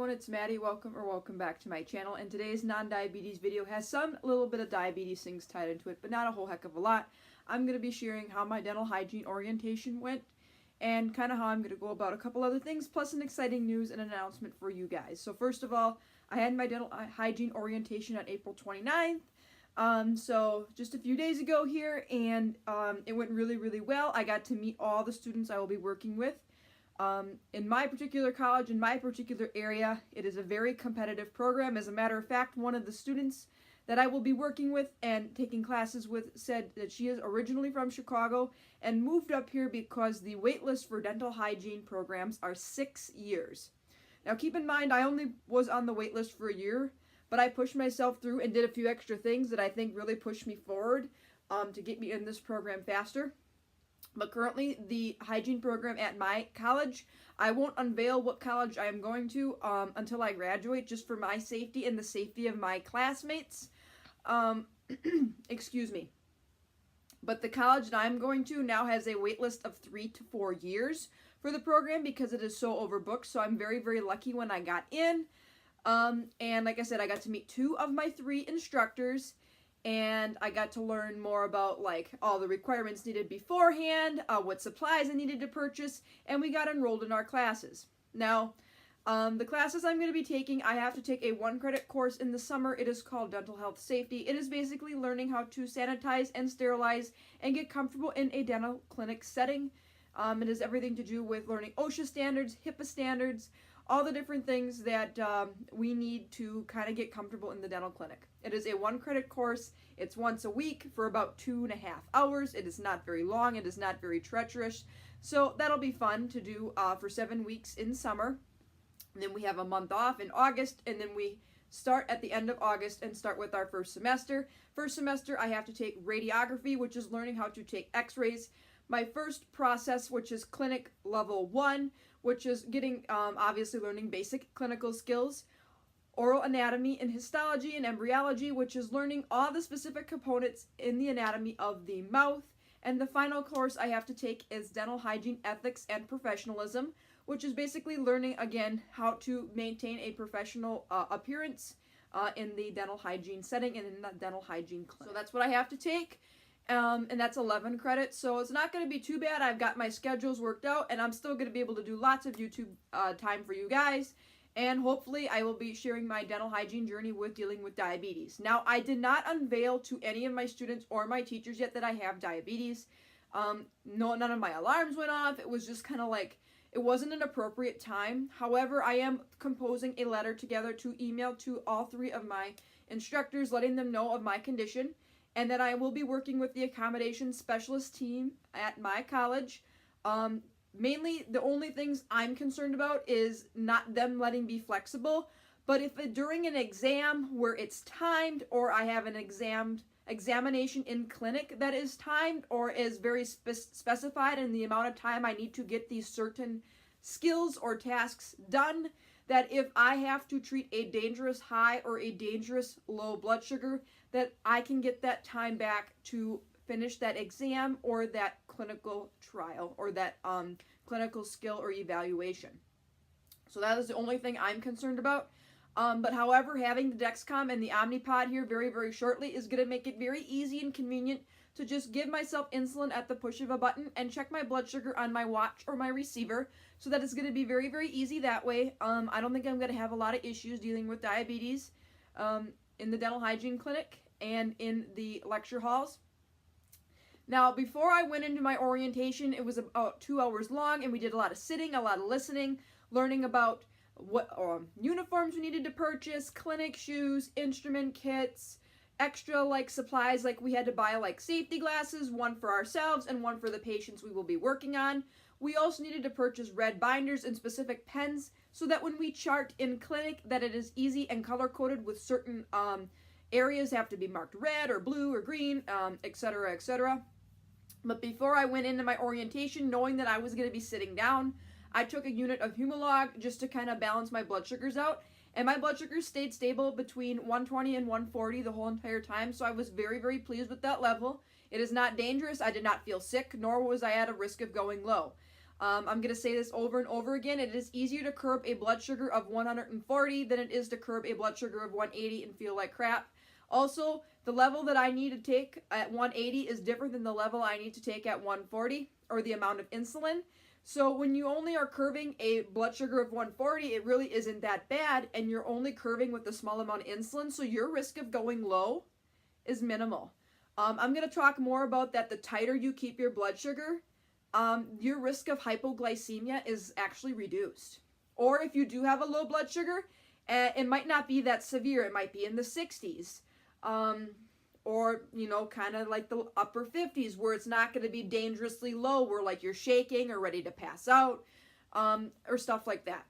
everyone, it's Maddie. Welcome back to my channel. And today's non-diabetes video has some little bit of diabetes things tied into it, but not a whole heck of a lot. I'm going to be sharing how my dental hygiene orientation went and kind of how I'm going to go about a couple other things, plus an exciting news and announcement for you guys. So first of all, I had my dental hygiene orientation on April 29th. So just a few days ago here, and it went really well. I got to meet all the students I will be working with. In my particular college, in my particular area, it is a very competitive program. As a matter of fact, one of the students that I will be working with and taking classes with said that she is originally from Chicago and moved up here because the wait list for dental hygiene programs are 6 years. Now keep in mind, I only was on the wait list for a year, but I pushed myself through and did a few extra things that I think really pushed me forward to get me in this program faster. But currently, the hygiene program at my college, I won't unveil what college I am going to until I graduate, just for my safety and the safety of my classmates. Excuse me. But the college that I'm going to now has a wait list of 3 to 4 years for the program because it is so overbooked. So I'm very lucky when I got in. And like I said, I got to meet 2 of my 3 instructors. And I got to learn more about like all the requirements needed beforehand, what supplies I needed to purchase, and we got enrolled in our classes. Now, the classes I'm going to be taking, I have to take a 1-credit course in the summer. It is called Dental Health Safety. It is basically learning how to sanitize and sterilize and get comfortable in a dental clinic setting. It has everything to do with learning OSHA standards, HIPAA standards, all the different things that we need to kind of get comfortable in the dental clinic. It is a 1-credit course. It's once a week for about 2.5 hours. It is not very long. It is not very treacherous. So that'll be fun to do for 7 weeks in summer. And then we have a month off in August, and then we start at the end of August and start with our first semester. First semester, I have to take radiography, which is learning how to take x-rays. My first process, which is clinic level 1, which is getting, obviously learning basic clinical skills. Oral anatomy and histology and embryology, which is learning all the specific components in the anatomy of the mouth. And the final course I have to take is dental hygiene ethics and professionalism, which is basically learning, again, how to maintain a professional appearance in the dental hygiene setting and in the dental hygiene clinic. So that's what I have to take. And that's 11 credits, so it's not going to be too bad. I've got my schedules worked out, and I'm still going to be able to do lots of YouTube time for you guys, and hopefully I will be sharing my dental hygiene journey with dealing with diabetes. Now, I did not unveil to any of my students or my teachers yet that I have diabetes. None of my alarms went off. It was just kind of like, it wasn't an appropriate time. However, I am composing a letter together to email to all 3 of my instructors, letting them know of my condition, and that I will be working with the accommodation specialist team at my college. Mainly, the only things I'm concerned about is not them letting me be flexible, but if during an exam where it's timed, or I have an examination in clinic that is timed or is very specified in the amount of time I need to get these certain skills or tasks done, that if I have to treat a dangerous high or a dangerous low blood sugar, that I can get that time back to finish that exam or that clinical trial or that clinical skill or evaluation. So that is the only thing I'm concerned about. But however, having the Dexcom and the Omnipod here very shortly is going to make it very easy and convenient to just give myself insulin at the push of a button and check my blood sugar on my watch or my receiver. So that is going to be very easy that way. I don't think I'm going to have a lot of issues dealing with diabetes in the dental hygiene clinic and in the lecture halls. Now, before I went into my orientation, it was about 2 hours long, and we did a lot of sitting, a lot of listening, learning about what uniforms we needed to purchase, clinic shoes, instrument kits, extra like supplies, like we had to buy like safety glasses, one for ourselves and one for the patients we will be working on. We also needed to purchase red binders and specific pens so that when we chart in clinic that it is easy and color coded, with certain areas have to be marked red or blue or green, etc., etc. But before I went into my orientation, knowing that I was going to be sitting down, I took a unit of Humalog just to kind of balance my blood sugars out. And my blood sugars stayed stable between 120 and 140 the whole entire time. So I was very pleased with that level. It is not dangerous. I did not feel sick, nor was I at a risk of going low. I'm going to say this over and over again. It is easier to curb a blood sugar of 140 than it is to curb a blood sugar of 180 and feel like crap. Also, the level that I need to take at 180 is different than the level I need to take at 140, or the amount of insulin. So when you only are curving a blood sugar of 140, it really isn't that bad, and you're only curving with a small amount of insulin, so your risk of going low is minimal. I'm going to talk more about that. The tighter you keep your blood sugar, your risk of hypoglycemia is actually reduced. Or if you do have a low blood sugar, it might not be that severe. It might be in the 60s. Or, you know, kind of like the upper 50s, where it's not going to be dangerously low, where like you're shaking or ready to pass out, or stuff like that.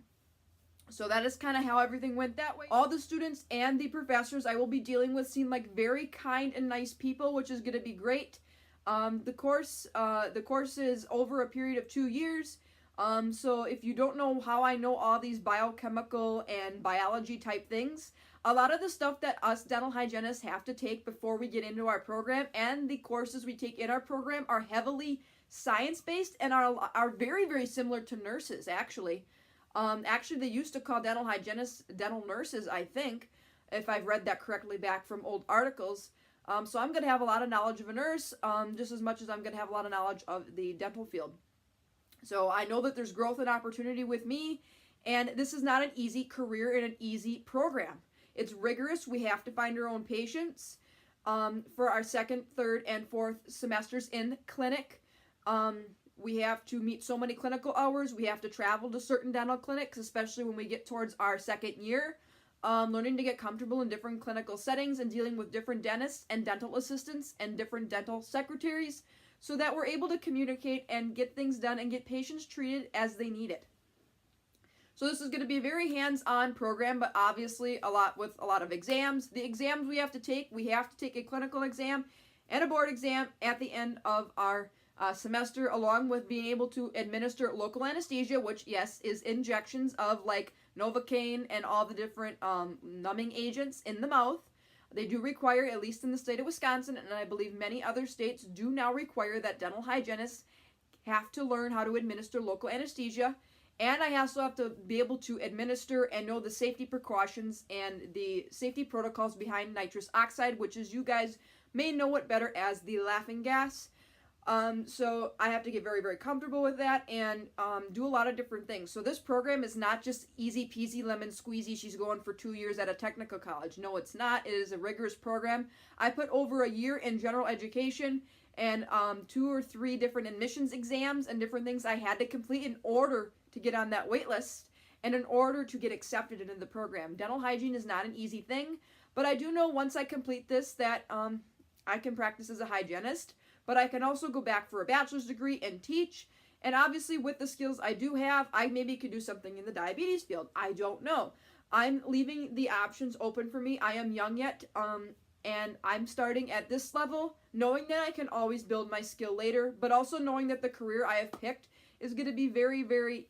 So that is kind of how everything went that way. All the students and the professors I will be dealing with seem like very kind and nice people, which is going to be great. The course is over a period of 2 years. So if you don't know how I know all these biochemical and biology type things, a lot of the stuff that us dental hygienists have to take before we get into our program, and the courses we take in our program, are heavily science-based and are very, very similar to nurses, actually. Actually, they used to call dental hygienists dental nurses, I think, if I've read that correctly back from old articles. So I'm going to have a lot of knowledge of a nurse, just as much as I'm going to have a lot of knowledge of the dental field. So I know that there's growth and opportunity with me, and this is not an easy career and an easy program. It's rigorous. We have to find our own patients for our second, third, and fourth semesters in clinic. We have to meet so many clinical hours. We have to travel to certain dental clinics, especially when we get towards our second year. Learning to get comfortable in different clinical settings and dealing with different dentists and dental assistants and different dental secretaries, so that we're able to communicate and get things done and get patients treated as they need it. So this is going to be a very hands-on program, but obviously a lot of exams. The exams we have to take a clinical exam and a board exam at the end of our semester, along with being able to administer local anesthesia, which, yes, is injections of like Novocaine and all the different numbing agents in the mouth. They do require, at least in the state of Wisconsin, and I believe many other states do now require, that dental hygienists have to learn how to administer local anesthesia. And I also have to be able to administer and know the safety precautions and the safety protocols behind nitrous oxide, which, as you guys may know it better as the laughing gas. So I have to get very, very comfortable with that and do a lot of different things. So this program is not just easy peasy lemon squeezy. She's going for 2 years at a technical college. No, it's not. It is a rigorous program. I put over a year in general education and 2 or 3 different admissions exams and different things I had to complete in order to get on that wait list and in order to get accepted into the program. Dental hygiene is not an easy thing, but I do know once I complete this that I can practice as a hygienist, but I can also go back for a bachelor's degree and teach. And obviously with the skills I do have, I maybe could do something in the diabetes field. I don't know. I'm leaving the options open for me. I am young yet, and I'm starting at this level, knowing that I can always build my skill later, but also knowing that the career I have picked is going to be very, very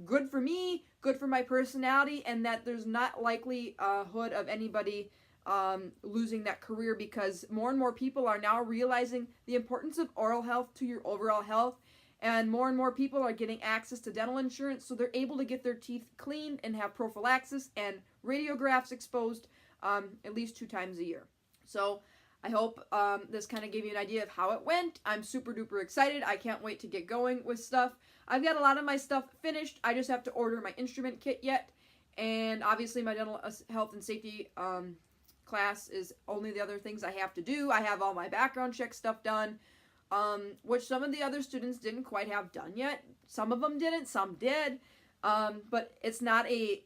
good for me, good for my personality, and that there's not likelihood of anybody losing that career, because more and more people are now realizing the importance of oral health to your overall health, and more people are getting access to dental insurance, so they're able to get their teeth cleaned and have prophylaxis and radiographs exposed at least 2 times a year. So I hope this kind of gave you an idea of how it went. I'm super duper excited. I can't wait to get going with stuff. I've got a lot of my stuff finished. I just have to order my instrument kit yet. And obviously my dental health and safety class is only the other things I have to do. I have all my background check stuff done, which some of the other students didn't quite have done yet. Some of them didn't, some did. But it's not a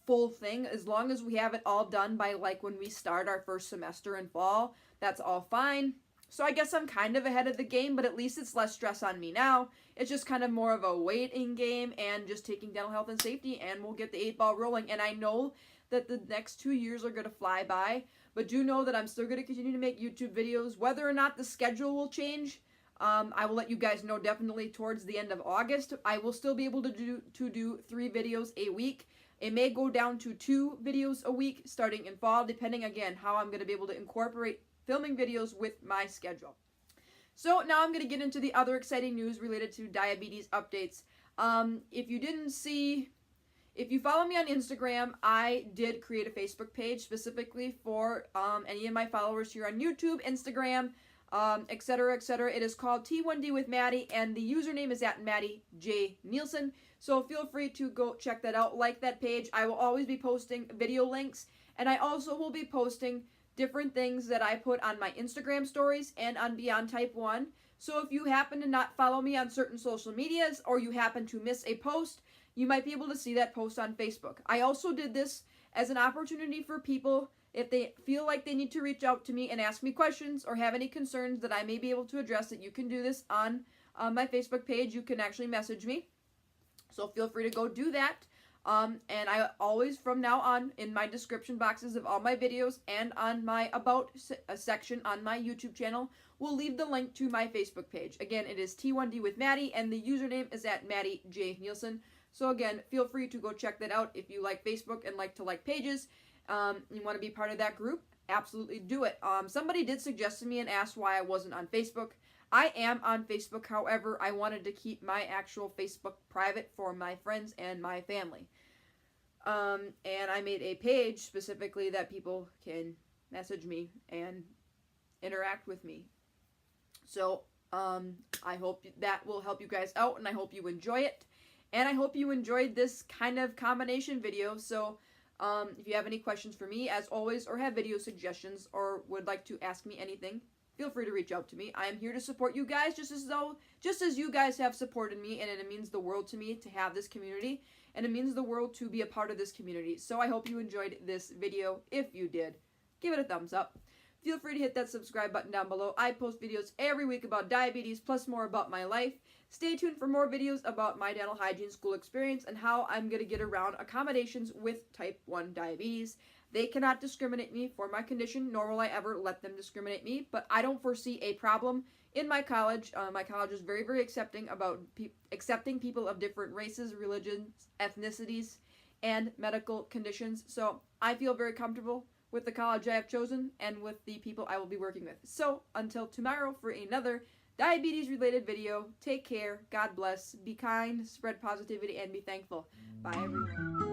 full thing. As long as we have it all done by like when we start our first semester in fall, that's all fine. So I guess I'm kind of ahead of the game, but at least it's less stress on me now. It's just kind of more of a waiting game and just taking dental health and safety, and we'll get the 8 ball rolling. And I know that the next 2 years are going to fly by, but do know that I'm still going to continue to make YouTube videos. Whether or not the schedule will change, I will let you guys know definitely towards the end of August. I will still be able to do 3 videos a week. It may go down to 2 videos a week starting in fall, depending, again, how I'm going to be able to incorporate filming videos with my schedule. So now I'm going to get into the other exciting news related to diabetes updates. If you follow me on Instagram, I did create a Facebook page specifically for any of my followers here on YouTube, Instagram, etc., etc. It is called T1D with Maddie, and the username is at Maddie J Nielsen. So feel free to go check that out, like that page. I will always be posting video links, and I also will be posting different things that I put on my Instagram stories and on Beyond Type 1. So if you happen to not follow me on certain social medias, or you happen to miss a post, you might be able to see that post on Facebook. I also did this as an opportunity for people, if they feel like they need to reach out to me and ask me questions or have any concerns that I may be able to address, that you can do this on my Facebook page. You can actually message me. So feel free to go do that. And I always, from now on, in my description boxes of all my videos and on my About section on my YouTube channel, will leave the link to my Facebook page. Again, it is T1D with Maddie, and the username is at Maddie J Nielsen. So again, feel free to go check that out if you like Facebook and like to like pages. You want to be part of that group, absolutely do it. Somebody did suggest to me and asked why I wasn't on Facebook. I am on Facebook, however, I wanted to keep my actual Facebook private for my friends and my family. And I made a page specifically that people can message me and interact with me. So, I hope that will help you guys out, and I hope you enjoy it. And I hope you enjoyed this kind of combination video. So, if you have any questions for me, as always, or have video suggestions, or would like to ask me anything, feel free to reach out to me. I am here to support you guys, just as you guys have supported me, and it means the world to me to have this community, and it means the world to be a part of this community. So I hope you enjoyed this video. If you did, give it a thumbs up. Feel free to hit that subscribe button down below. I post videos every week about diabetes, plus more about my life. Stay tuned for more videos about my dental hygiene school experience and how I'm going to get around accommodations with type 1 diabetes. They cannot discriminate me for my condition, nor will I ever let them discriminate me, but I don't foresee a problem in my college. My college is very, very accepting about accepting people of different races, religions, ethnicities, and medical conditions. So I feel very comfortable with the college I have chosen and with the people I will be working with. So until tomorrow for another diabetes-related video, take care, God bless, be kind, spread positivity, and be thankful. Bye, everyone.